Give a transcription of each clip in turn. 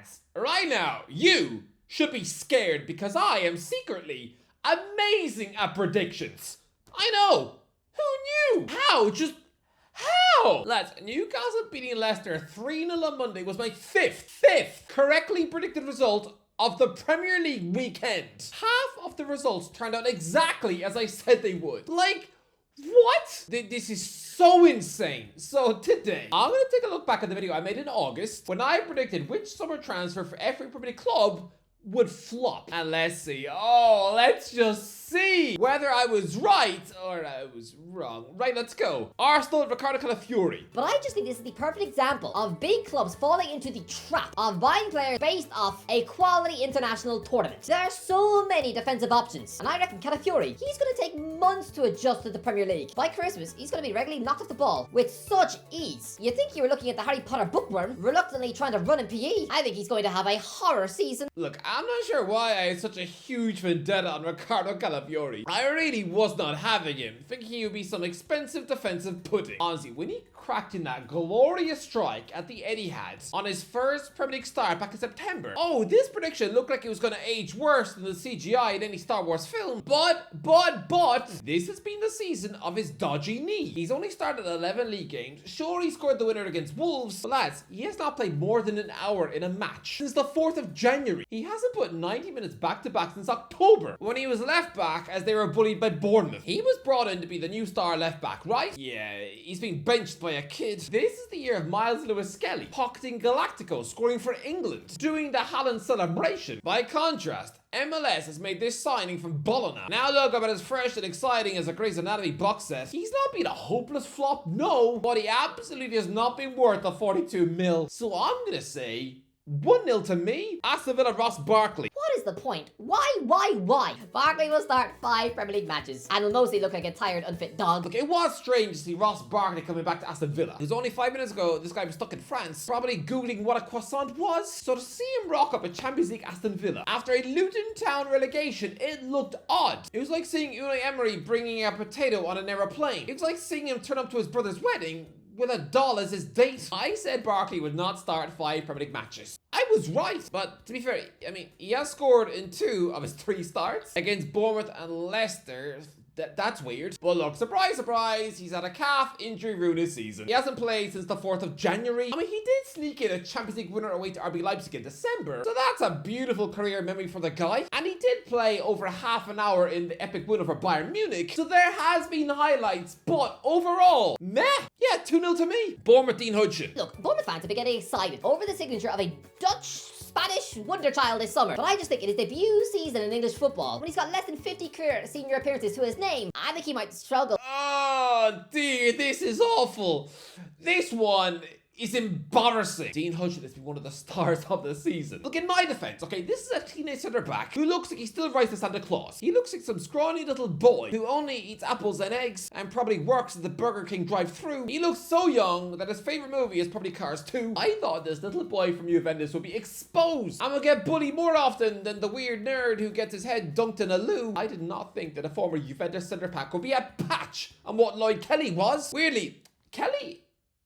Lads, right now, you should be scared because I am secretly amazing at predictions. I know. Who knew? How? Just how? Lads, Newcastle beating Leicester 3-0 on Monday was my fifth correctly predicted result of the Premier League weekend. Half of the results turned out exactly as I said they would. Like, what? This is so insane. So today, I'm going to take a look back at the video I made in August when I predicted which summer transfer for every Premier League club would flop. And let's see. Oh, let's just see whether I was right or I was wrong. Right, let's go. Arsenal, Riccardo Calafiori. But I just think this is the perfect example of big clubs falling into the trap of buying players based off a quality international tournament. There are so many defensive options, and I reckon Calafiori, he's going to take months to adjust to the Premier League. By Christmas, he's going to be regularly knocked off the ball with such ease. You'd think you were looking at the Harry Potter bookworm, reluctantly trying to run in PE. I think he's going to have a horror season. Look, I'm not sure why I had such a huge vendetta on Riccardo Calafiori. I really was not having him, thinking he would be some expensive defensive pudding. Honestly, when he cracked in that glorious strike at the Etihad on his first Premier League start back in September. Oh, this prediction looked like it was going to age worse than the CGI in any Star Wars film. But, this has been the season of his dodgy knee. He's only started 11 league games. Sure, he scored the winner against Wolves, but lads, he has not played more than an hour in a match since the 4th of January. He hasn't put 90 minutes back-to-back since October, when he was left back as they were bullied by Bournemouth. He was brought in to be the new star left back, right? Yeah, he's been benched by a kid. This is the year of Miles Lewis-Skelly, pocketing Galactico, scoring for England, doing the Haaland celebration. By contrast, MLS has made this signing from Bologna. Now look about as fresh and exciting as a Grey's Anatomy box set. He's not been a hopeless flop, no, but he absolutely has not been worth the 42 mil. So I'm gonna say 1-0 to me. Aston Villa, Ross Barkley. What is the point? Why? Barkley will start 5 Premier League matches and will mostly look like a tired, unfit dog. Look, it was strange to see Ross Barkley coming back to Aston Villa. It was only 5 minutes ago this guy was stuck in France, probably googling what a croissant was. So to see him rock up at Champions League Aston Villa after a Luton Town relegation, it looked odd. It was like seeing Unai Emery bringing a potato on an aeroplane. It was like seeing him turn up to his brother's wedding with a doll as his date. I said Barkley would not start 5 Premier League matches. I was right, but to be fair, I mean, he has scored in 2 of his 3 starts against Bournemouth and Leicester. That's weird. But look, surprise, surprise, he's had a calf injury ruin his season. He hasn't played since the 4th of January. I mean, he did sneak in a Champions League winner away to RB Leipzig in December. So that's a beautiful career memory for the guy. And he did play over half an hour in the epic win over Bayern Munich. So there has been highlights, but overall, meh. Yeah, 2-0 to me. Bournemouth, Dean Hudson. Look, Bournemouth fans have been getting excited over the signature of a Spanish wonder child this summer. But I just think in his debut season in English football, when he's got less than 50 career senior appearances to his name, I think he might struggle. Oh dear, this is awful. This one is embarrassing. Dean Hudson has been one of the stars of the season. Look, in my defense, okay, this is a teenage centre back who looks like he still rides the Santa Claus. He looks like some scrawny little boy who only eats apples and eggs and probably works at the Burger King drive-thru. He looks so young that his favourite movie is probably Cars 2. I thought this little boy from Juventus would be exposed and would get bullied more often than the weird nerd who gets his head dunked in a loo. I did not think that a former Juventus centre back would be a patch on what Lloyd Kelly was. Weirdly, Kelly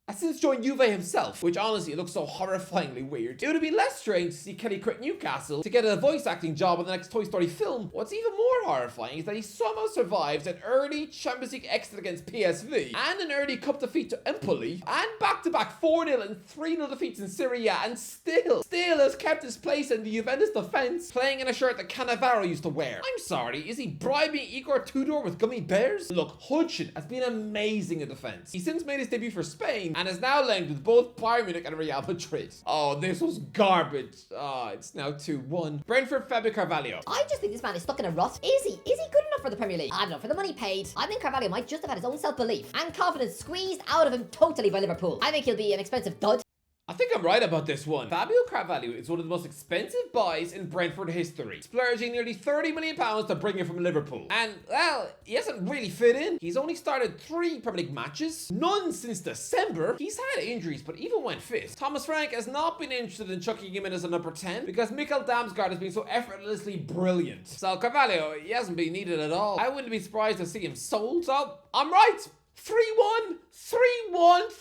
has since joined Juve himself, which honestly looks so horrifyingly weird. It would have been less strange to see Kelly quit Newcastle to get a voice acting job in the next Toy Story film. What's even more horrifying is that he somehow survives an early Champions League exit against PSV and an early cup defeat to Empoli and back-to-back 4-0 and 3-0 defeats in Serie A and still has kept his place in the Juventus defense, playing in a shirt that Cannavaro used to wear. I'm sorry, is he bribing Igor Tudor with gummy bears? Look, Hudson has been amazing in defense. He's since made his debut for Spain and is now linked with both Bayern Munich and Real Madrid. Oh, this was garbage. It's now 2-1. Brentford, Fabio Carvalho. I just think this man is stuck in a rut. Is he good enough for the Premier League? I don't know, for the money paid, I think Carvalho might just have had his own self-belief and confidence squeezed out of him totally by Liverpool. I think he'll be an expensive dud. I think I'm right about this one. Fabio Carvalho is one of the most expensive buys in Brentford history, splurging nearly £30 million to bring him from Liverpool. And, well, he hasn't really fit in. He's only started 3 Premier League matches, none since December. He's had injuries, but even when fit, Thomas Frank has not been interested in chucking him in as a number 10 because Mikkel Damsgaard has been so effortlessly brilliant. So Carvalho, he hasn't been needed at all. I wouldn't be surprised to see him sold. So, I'm right. 3-1, 3-1,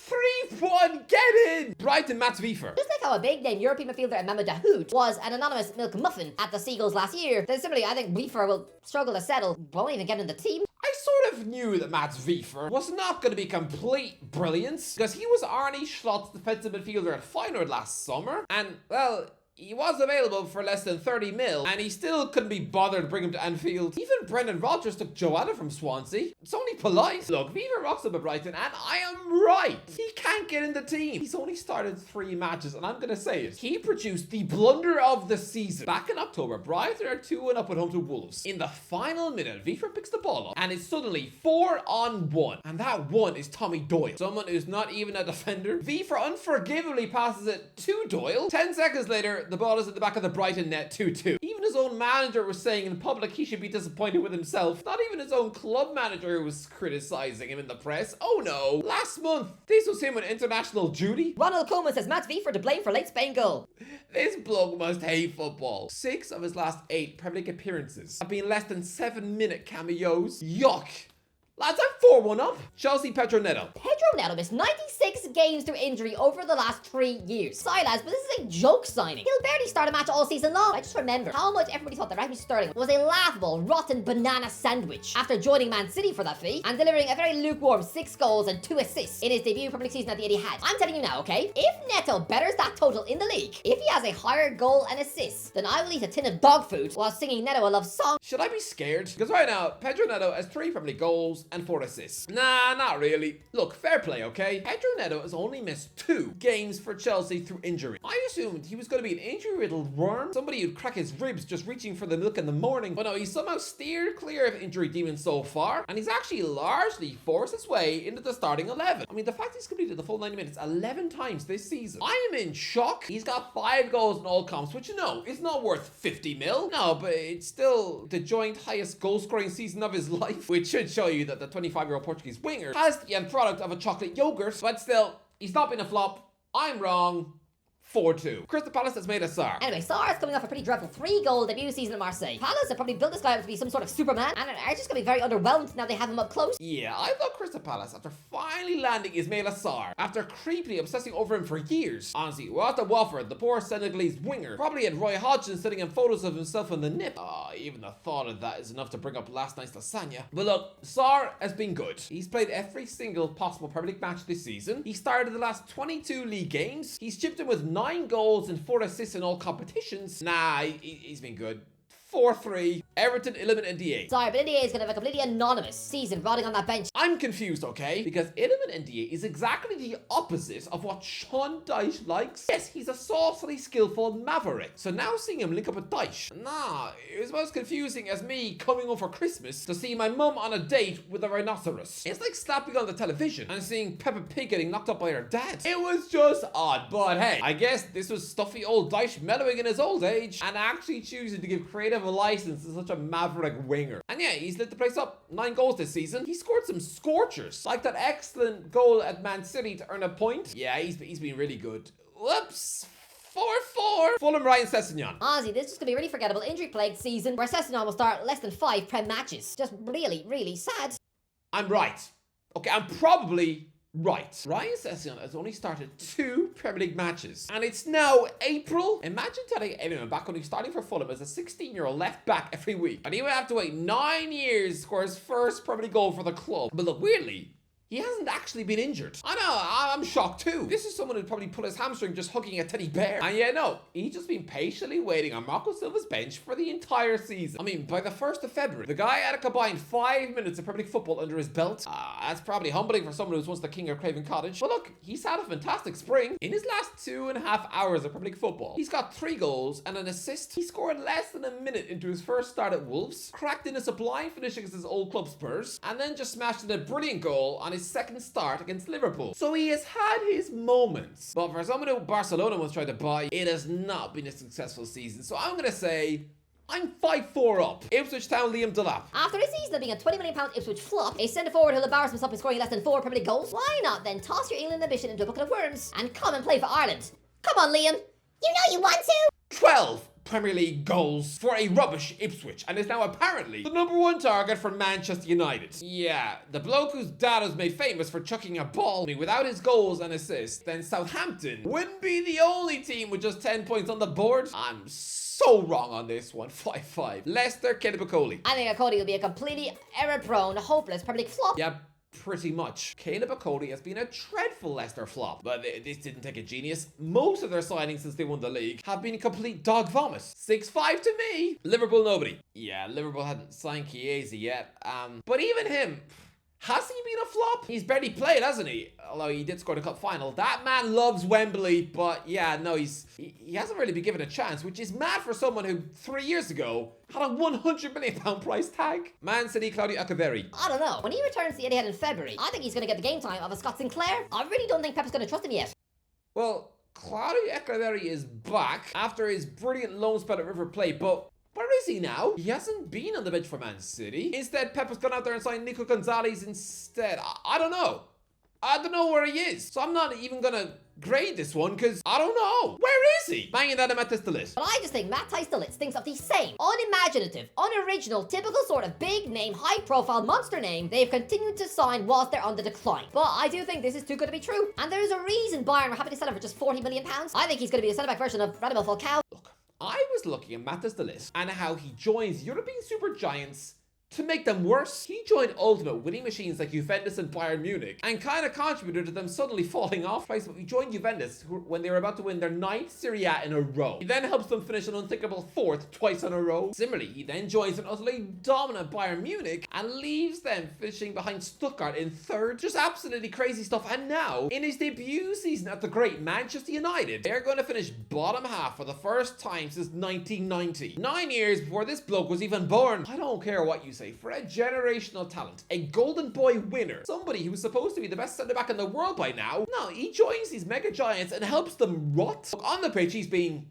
3-1, get in! Brighton, Matt Wiefer. Just like how a big name European midfielder Mama Dahoud was an anonymous milk muffin at the Seagulls last year, then similarly I think Weaver will struggle to settle, won't even get in the team. I sort of knew that Matt Wiefer was not going to be complete brilliance, because he was Arne Slot's defensive midfielder at Feyenoord last summer, and, well, he was available for less than 30 mil, and he still couldn't be bothered to bring him to Anfield. Even Brendan Rodgers took Joanna from Swansea. It's only polite. Look, Wiever rocks up at Brighton, and I am right. He can't get in the team. He's only started 3 matches, and I'm going to say it. He produced the blunder of the season. Back in October, Brighton are 2-1 up at home to Wolves. In the final minute, Wiever picks the ball up, and it's suddenly 4-on-1. And that one is Tommy Doyle, someone who's not even a defender. Wiever unforgivably passes it to Doyle. 10 seconds later, the ball is at the back of the Brighton net, 2-2. Even his own manager was saying in public he should be disappointed with himself. Not even his own club manager was criticizing him in the press. Oh no. Last month, this was him on international duty. Ronald Koeman says Matt Wiever to blame for late Spain goal. This bloke must hate football. 6 of his last 8 Premier League appearances have been less than 7-minute cameos. Yuck. Lads, I'm 4-1 up. Chelsea, Pedro Neto. Pedro Neto missed 96 games through injury over the last 3 years. Sorry lads, but this is a joke signing. He'll barely start a match all season long. I just remember how much everybody thought that Raheem Sterling was a laughable, rotten banana sandwich after joining Man City for that fee and delivering a very lukewarm 6 goals and 2 assists in his debut Premier League season at the Etihad. I'm telling you now, okay? If Neto betters that total in the league, if he has a higher goal and assists, then I will eat a tin of dog food while singing Neto a love song. Should I be scared? Because right now, Pedro Neto has 3 Premier League goals and 4 assists. Nah, not really. Look, fair play, okay? Pedro Neto has only missed 2 games for Chelsea through injury. I assumed he was going to be an injury-riddled worm, somebody who'd crack his ribs just reaching for the milk in the morning, but no, he's somehow steered clear of injury demons so far, and he's actually largely forced his way into the starting 11. I mean, the fact he's completed the full 90 minutes 11 times this season, I am in shock. He's got 5 goals in all comps, which, you know, is not worth 50 mil. No, but it's still the joint highest goal-scoring season of his life, which should show you that the 25-year-old Portuguese winger has the end product of a chocolate yogurt, but still, he's not been a flop. I'm wrong. 4-2. Crystal Palace has made a Sarr. Anyway, Sarr is coming off a pretty dreadful 3-goal debut season at Marseille. Palace have probably built this guy up to be some sort of Superman, and are just going to be very underwhelmed now they have him up close. Yeah, I thought Crystal Palace, after finally landing Ismaila Sarr, after creepily obsessing over him for years, honestly, without the Watford, the poor Senegalese winger probably had Roy Hodgson sending him photos of himself on the nip. Even the thought of that is enough to bring up last night's lasagna. But look, Sarr has been good. He's played every single possible Premier League match this season. He started the last 22 league games. He's chipped in with 9 goals and 4 assists in all competitions. Nah, he's been good. 4-3. Everton eliminate NDA. Sorry, but NDA is going to have a completely anonymous season rotting on that bench. I'm confused, okay? Because eliminate NDA is exactly the opposite of what Sean Dyche likes. Yes, he's a saucily skillful maverick. So now seeing him link up with Dyche, nah, it was about as confusing as me coming home for Christmas to see my mum on a date with a rhinoceros. It's like slapping on the television and seeing Peppa Pig getting knocked up by her dad. It was just odd, but hey, I guess this was stuffy old Dyche mellowing in his old age and actually choosing to give creative a license to such a maverick winger. And yeah, he's lit the place up. 9 goals this season. He scored some scorchers, like that excellent goal at Man City to earn a point. Yeah, he's been really good. Whoops. 4-4. Fulham, Ryan Sessegnon. Honestly, this is going to be a really forgettable injury-plagued season where Sessegnon will start less than 5 Prem matches. Just really, really sad. I'm right. Okay, I'm probably right. Ryan Sessegnon has only started 2 Premier League matches, and it's now April. Imagine telling anyone back when he was starting for Fulham as a 16-year-old left back every week, and he would have to wait 9 years to score his first Premier League goal for the club. But look, weirdly, he hasn't actually been injured. I know, I'm shocked too. This is someone who'd probably pull his hamstring just hugging a teddy bear. And yeah, no, he's just been patiently waiting on Marco Silva's bench for the entire season. I mean, by the 1st of February, the guy had a combined 5 minutes of Premier League football under his belt. That's probably humbling for someone who's once the king of Craven Cottage. But look, he's had a fantastic spring. In his last 2.5 hours of Premier League football, he's got 3 goals and an assist. He scored less than a minute into his first start at Wolves, cracked in a sublime finish against his old club Spurs, and then just smashed in a brilliant goal on his second start against Liverpool. So he has had his moments. But for someone who Barcelona once tried to buy, it has not been a successful season. So I'm going to say I'm 5-4 up. Ipswich Town, Liam Delap. After a season of being a £20 million Ipswich flop, a centre-forward who'll embarrass himself in scoring less than 4 Premier League goals, why not then toss your England ambition into a bucket of worms and come and play for Ireland? Come on, Liam. You know you want to. 12. Premier League goals for a rubbish Ipswich and is now apparently the #1 target for Manchester United. Yeah, the bloke whose dad was made famous for chucking a ball without his goals and assists, then Southampton wouldn't be the only team with just 10 points on the board. I'm so wrong on this one. 5-5. Leicester, Caleb. I think Cody will be a completely error-prone, hopeless Premier League flop. Yeah, pretty much. Caleb has been a dreadful Leicester flop, but this didn't take a genius. Most of their signings since they won the league have been a complete dog vomit. 6-5 to me. Liverpool, nobody. Yeah, Liverpool hadn't signed Chiesa yet. But even him, has he been a flop? He's barely played, hasn't he? Although he did score the cup final. That man loves Wembley, but yeah, no, he hasn't really been given a chance, which is mad for someone who 3 years ago had a £100 million price tag. Man City, Claudio Calafiori. I don't know. When he returns to the Etihad in February, I think he's going to get the game time of a Scott Sinclair. I really don't think Pep's going to trust him yet. Well, Claudio Calafiori is back after his brilliant loan spell at River Plate, but where is he now? He hasn't been on the bench for Man City. Instead, Pep has gone out there and signed Nico Gonzalez instead. I don't know. I don't know where he is. So I'm not even gonna grade this one because I don't know. Where is he? Banging that at Mathijs De Ligt. But I just think Mathijs De Ligt thinks of the same unimaginative, unoriginal, typical sort of big name, high profile monster name they've continued to sign whilst they're on the decline. But I do think this is too good to be true. And there's a reason Bayern were happy to sell him for just £40 million. I think he's going to be a centre-back version of Radamel Falcao. Look, I was looking at Mathijs De Ligt and how he joins European super giants to make them worse. He joined ultimate winning machines like Juventus and Bayern Munich and kind of contributed to them suddenly falling off. He joined Juventus when they were about to win their 9th Serie A in a row. He then helps them finish an unthinkable 4th twice in a row. Similarly, he then joins an utterly dominant Bayern Munich and leaves them finishing behind Stuttgart in 3rd. Just absolutely crazy stuff. And now, in his debut season at the great Manchester United, they're going to finish bottom half for the first time since 1990. 9 years before this bloke was even born. I don't care what you say. For a generational talent, a golden boy winner, somebody who's supposed to be the best centre-back in the world by now, no, he joins these mega giants and helps them rot. Look, on the pitch, he's been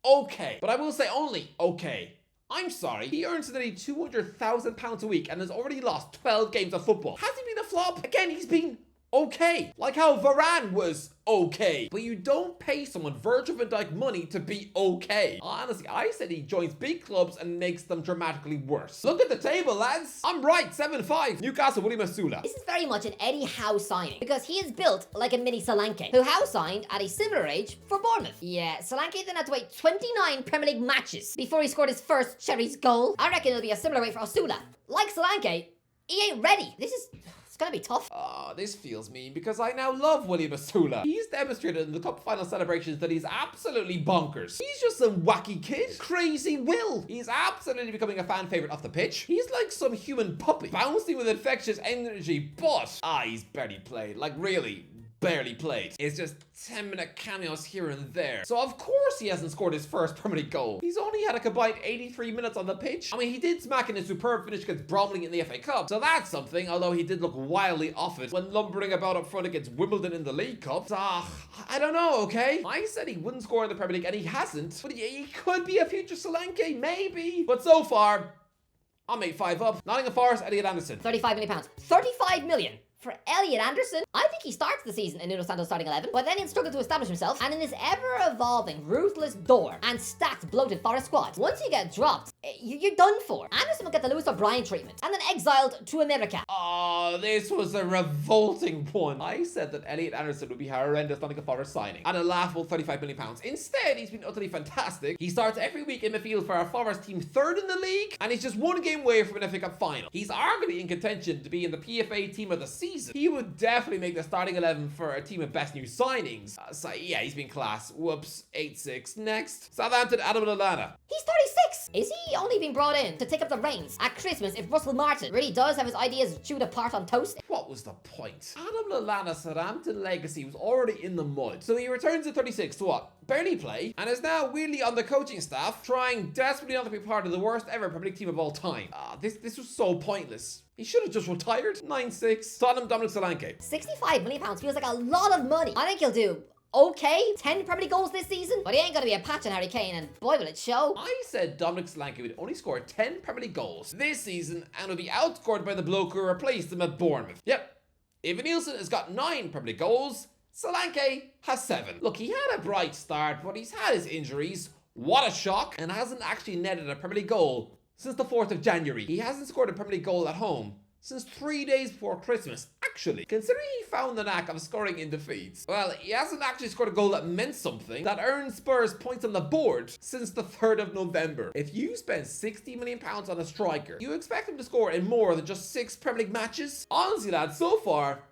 okay, but I will say only okay. I'm sorry, he earns nearly £200,000 a week and has already lost 12 games of football. Has he been a flop? Again, he's been okay. Like how Varane was okay. But you don't pay someone Virgil van Dijk money to be okay. Honestly, I said he joins big clubs and makes them dramatically worse. Look at the table, lads. I'm right, 7-5. Newcastle, William Masula. This is very much an Eddie Howe signing because he is built like a mini Solanke, who Howe signed at a similar age for Bournemouth. Yeah, Solanke then had to wait 29 Premier League matches before he scored his first Cherries goal. I reckon it'll be a similar wait for Osula. Like Solanke, he ain't ready. It's gonna be tough. This feels mean because I now love William Masula. He's demonstrated in the cup final celebrations that he's absolutely bonkers. He's just some wacky kid. Crazy Will. He's absolutely becoming a fan favorite off the pitch. He's like some human puppy, bouncing with infectious energy, but he's barely played. Like really, barely played. It's just 10-minute cameos here and there. So of course he hasn't scored his first Premier League goal. He's only had a combined 83 minutes on the pitch. I mean, he did smack in a superb finish against Bromley in the FA Cup, so that's something, although he did look wildly off it when lumbering about up front against Wimbledon in the League Cup. I don't know, okay? I said he wouldn't score in the Premier League, and he hasn't. But he could be a future Solanke, maybe. But so far, I'll make 5 up. Nottingham Forest, Elliot Anderson. £35 million. £35 million? For Elliot Anderson? I think he starts the season in Nuno Santo's starting 11, but then he'll struggle to establish himself, and in this ever-evolving, ruthless door and stacked, bloated Forest squad, once you get dropped, you're done for. Anderson will get the Lewis O'Brien treatment, and then exiled to America. Oh, this was a revolting one. I said that Elliot Anderson would be a horrendous Nottingham Forest signing, at a laughable £35 million. Instead, he's been utterly fantastic. He starts every week in midfield for our Forest team 3rd in the league, and he's just 1 game away from an FA Cup final. He's arguably in contention to be in the PFA team of the season. He would definitely make the starting 11 for a team of best new signings. So yeah, he's been class. Whoops, 8-6. Next, Southampton, Adam Lallana. He's 36! Is he only being brought in to take up the reins at Christmas if Russell Martin really does have his ideas chewed apart on toast? What was the point? Adam Lallana's Southampton legacy was already in the mud. So he returns at 36 to what? Barely play, and is now weirdly on the coaching staff, trying desperately not to be part of the worst ever Premier League team of all time. This was so pointless. He should have just retired. 9-6. Tottenham, Dominic Solanke. £65 million feels like a lot of money. I think he'll do okay. 10 Premier League goals this season, but he ain't gonna be a patch on Harry Kane, and boy will it show. I said Dominic Solanke would only score 10 Premier League goals this season and would be outscored by the bloke who replaced him at Bournemouth. Yep. Evan Nielsen has got 9 Premier League goals. Solanke has 7. Look, he had a bright start, but he's had his injuries. What a shock. And hasn't actually netted a Premier League goal since the 4th of January. He hasn't scored a Premier League goal at home since 3 days before Christmas. Actually, considering he found the knack of scoring in defeats, well, he hasn't actually scored a goal that meant something, that earned Spurs points on the board since the 3rd of November. If you spend £60 million on a striker, you expect him to score in more than just 6 Premier League matches? Honestly, lads, so far,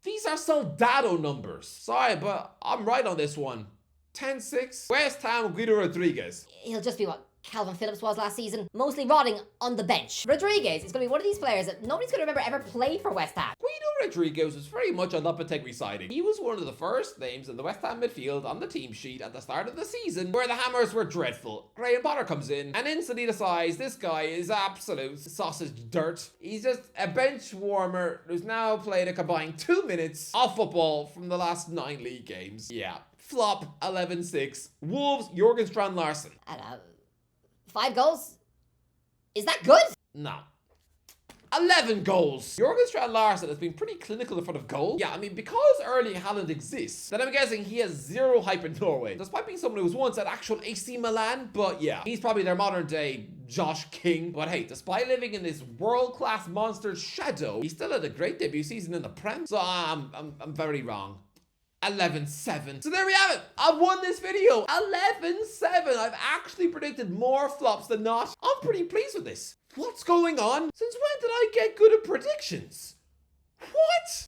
these are Soldado numbers. Sorry, but I'm right on this one. 10-6. West Ham, Guido Rodriguez. He'll just be what Calvin Phillips was last season, mostly rotting on the bench. Rodriguez is going to be one of these players that nobody's going to remember ever play for West Ham. Guido Rodriguez was very much a Lopetegui signing. He was one of the first names in the West Ham midfield on the team sheet at the start of the season, where the Hammers were dreadful. Graham Potter comes in and instantly decides this guy is absolute sausage dirt. He's just a bench warmer who's now played a combined 2 minutes of football from the last 9 league games. Yeah. Flop 11-6. Wolves, Jurgen Strand Larsen. 5 goals? Is that good? No. 11 goals. Jurgen Strand Larsen has been pretty clinical in front of goal. Yeah, I mean, because Erling Haaland exists, then I'm guessing he has zero hype in Norway, despite being someone who was once at actual AC Milan. But yeah, he's probably their modern day Josh King. But hey, despite living in this world-class monster's shadow, he still had a great debut season in the Prem. So I'm very wrong. 11-7. So there we have it. I've won this video. 11-7. I've actually predicted more flops than not. I'm pretty pleased with this. What's going on? Since when did I get good at predictions? What?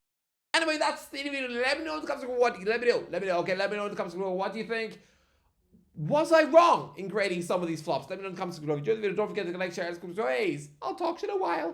Anyway, that's the video. Let me know in the comments below what let me know. Okay, let me know in the comments below what do you think. Was I wrong in grading some of these flops? Let me know in the comments below. If you enjoyed the video, don't forget to like, share, and subscribe. I'll talk to you in a while.